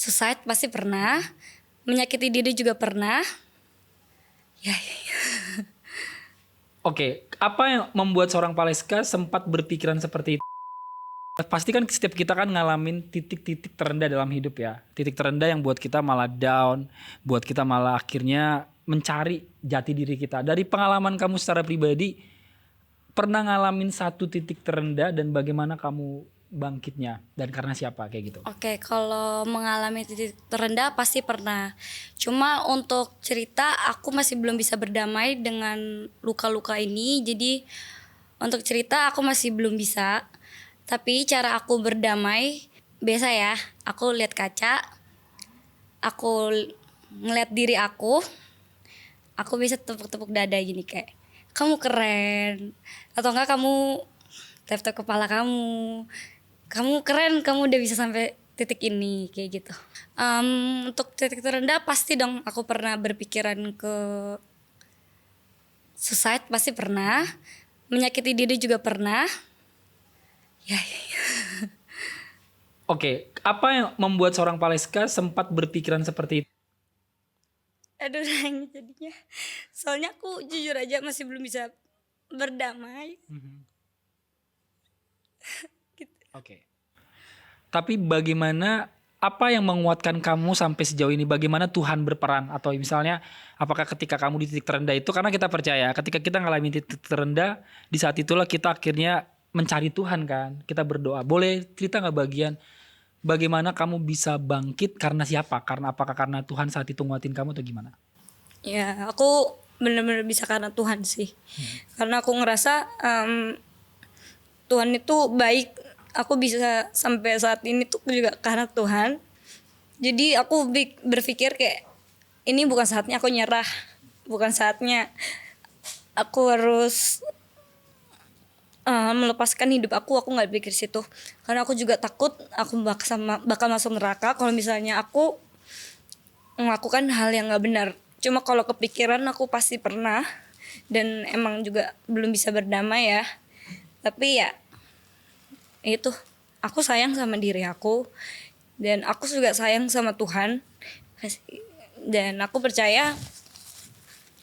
Suicide pasti pernah, menyakiti diri juga pernah. Ya, Oke, apa yang membuat seorang Paleska sempat berpikiran seperti itu? Pasti kan setiap kita kan ngalamin titik-titik terendah dalam hidup ya. Titik terendah yang buat kita malah down, buat kita malah akhirnya mencari jati diri kita. Dari pengalaman kamu secara pribadi, pernah ngalamin satu titik terendah dan bagaimana kamu bangkitnya? Dan karena siapa kayak gitu? oke, kalau mengalami titik terendah pasti pernah. Cuma untuk cerita aku masih belum bisa berdamai dengan luka-luka ini. Jadi untuk cerita aku masih belum bisa. Tapi cara aku berdamai biasa ya, aku lihat kaca, aku ngeliat diri aku bisa tepuk-tepuk dada gini kayak kamu keren, atau enggak kamu tap-tap kepala kamu keren, kamu udah bisa sampai titik ini kayak gitu. Untuk titik terendah pasti dong aku pernah berpikiran ke suicide, pasti pernah, menyakiti diri juga pernah. Ya, Oke, apa yang membuat seorang Paleska sempat berpikiran seperti itu? aduh nangis jadinya. Soalnya aku jujur aja masih belum bisa berdamai. Gitu. Oke. Tapi bagaimana, apa yang menguatkan kamu sampai sejauh ini? Bagaimana Tuhan berperan? Atau misalnya apakah ketika kamu di titik terendah itu, karena kita percaya ketika kita ngalamin titik terendah, di saat itulah kita akhirnya mencari Tuhan kan. Kita berdoa. Boleh cerita nggak bagian bagaimana kamu bisa bangkit karena siapa? Karena apakah karena Tuhan saat itu nguatin kamu atau gimana? Ya, aku benar-benar bisa karena Tuhan sih. Karena aku ngerasa Tuhan itu baik. Aku bisa sampai saat ini tuh juga karena Tuhan. Jadi aku berpikir kayak ini bukan saatnya aku nyerah. Bukan saatnya aku harus melepaskan hidup aku nggak pikir situ. Karena aku juga takut aku bakal masuk neraka kalau misalnya aku melakukan hal yang nggak benar. Cuma kalau kepikiran aku pasti pernah, dan emang juga belum bisa berdamai ya. Tapi ya itu, aku sayang sama diri aku dan aku juga sayang sama Tuhan. Dan aku percaya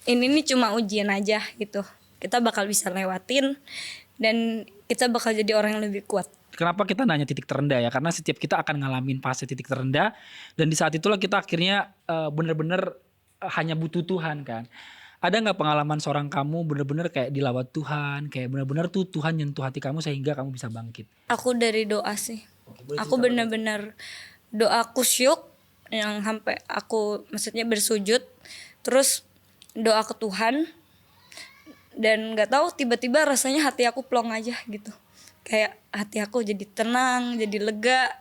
ini nih cuma ujian aja gitu. Kita bakal bisa lewatin dan kita bakal jadi orang yang lebih kuat. Kenapa kita nanya titik terendah ya? Karena setiap kita akan ngalamin fase titik terendah, dan di saat itulah kita akhirnya benar-benar hanya butuh Tuhan kan. Ada nggak pengalaman seorang kamu benar-benar kayak dilawat Tuhan, kayak benar-benar tuh Tuhan nyentuh hati kamu sehingga kamu bisa bangkit? Aku dari doa sih. Boleh Aku cerita benar-benar doa kusyuk yang sampai aku maksudnya bersujud, terus doa ke Tuhan, dan nggak tahu tiba-tiba rasanya hati aku plong aja gitu. Kayak hati aku jadi tenang, jadi lega.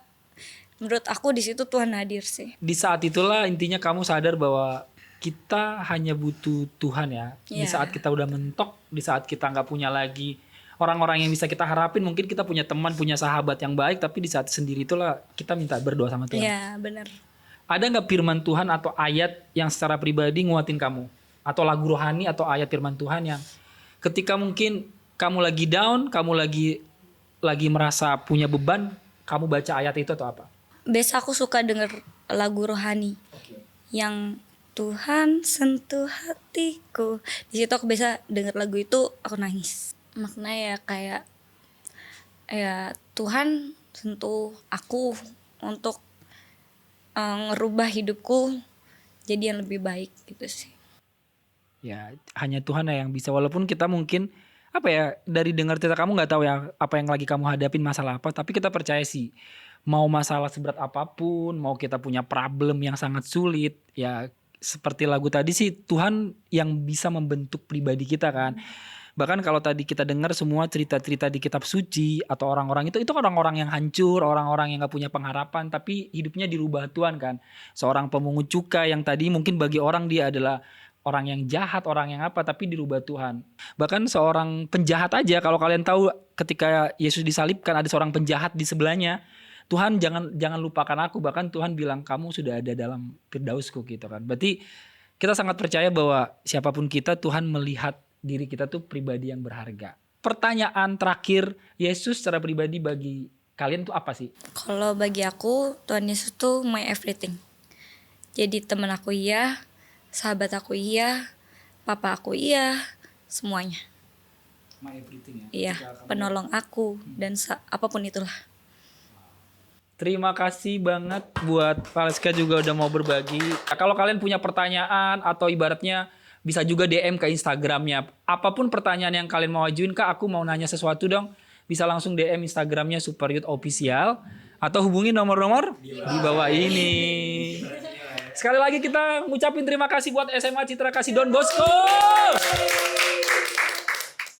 Menurut aku di situ Tuhan hadir sih. Di saat itulah intinya kamu sadar bahwa kita hanya butuh Tuhan ya. Di Ya, saat kita udah mentok, di saat kita nggak punya lagi orang-orang yang bisa kita harapin, mungkin kita punya teman, punya sahabat yang baik, tapi di saat sendiri itulah kita minta berdoa sama Tuhan. ya benar. Ada nggak firman Tuhan atau ayat yang secara pribadi nguatin kamu? Atau lagu rohani atau ayat firman Tuhan yang ketika mungkin kamu lagi down, kamu lagi merasa punya beban, kamu baca ayat itu atau apa? Biasa aku suka denger lagu rohani yang Tuhan sentuh hatiku. Di situ aku biasa denger lagu itu aku nangis. Maknanya ya kayak ya Tuhan sentuh aku untuk ngerubah hidupku jadi yang lebih baik gitu sih. Ya, hanya Tuhan yang bisa. Walaupun kita mungkin apa ya, dari dengar cerita kamu nggak tahu ya apa yang lagi kamu hadapin, masalah apa, tapi kita percaya sih mau masalah seberat apapun, mau kita punya problem yang sangat sulit, ya seperti lagu tadi sih Tuhan yang bisa membentuk pribadi kita kan. Bahkan kalau tadi kita dengar semua cerita-cerita di kitab suci atau orang-orang itu orang-orang yang hancur, orang-orang yang nggak punya pengharapan, tapi hidupnya dirubah Tuhan kan. Seorang pemungut cukai yang tadi mungkin bagi orang dia adalah orang yang jahat, orang yang apa, tapi dirubah Tuhan. Bahkan seorang penjahat aja, kalau kalian tahu ketika Yesus disalibkan ada seorang penjahat di sebelahnya. Tuhan jangan lupakan aku, bahkan Tuhan bilang kamu sudah ada dalam Firdausku gitu kan. Berarti kita sangat percaya bahwa siapapun kita, Tuhan melihat diri kita tuh pribadi yang berharga. Pertanyaan terakhir, Yesus secara pribadi bagi kalian tuh apa sih? Kalau bagi aku Tuhan Yesus tuh my everything. Jadi teman aku iya, sahabat aku iya, papa aku iya, semuanya. My everything ya. Iya, penolong aku dan apapun itulah. Terima kasih banget buat Valeska juga udah mau berbagi. Nah, kalau kalian punya pertanyaan atau ibaratnya bisa juga DM ke Instagramnya. Apapun pertanyaan yang kalian mau ajuin, Kak, aku mau nanya sesuatu dong. Bisa langsung DM Instagramnya Super Youth Official atau hubungi nomor-nomor di bawah ini. Sekali lagi kita ngucapin terima kasih buat SMA Citra Kasih Don Bosco.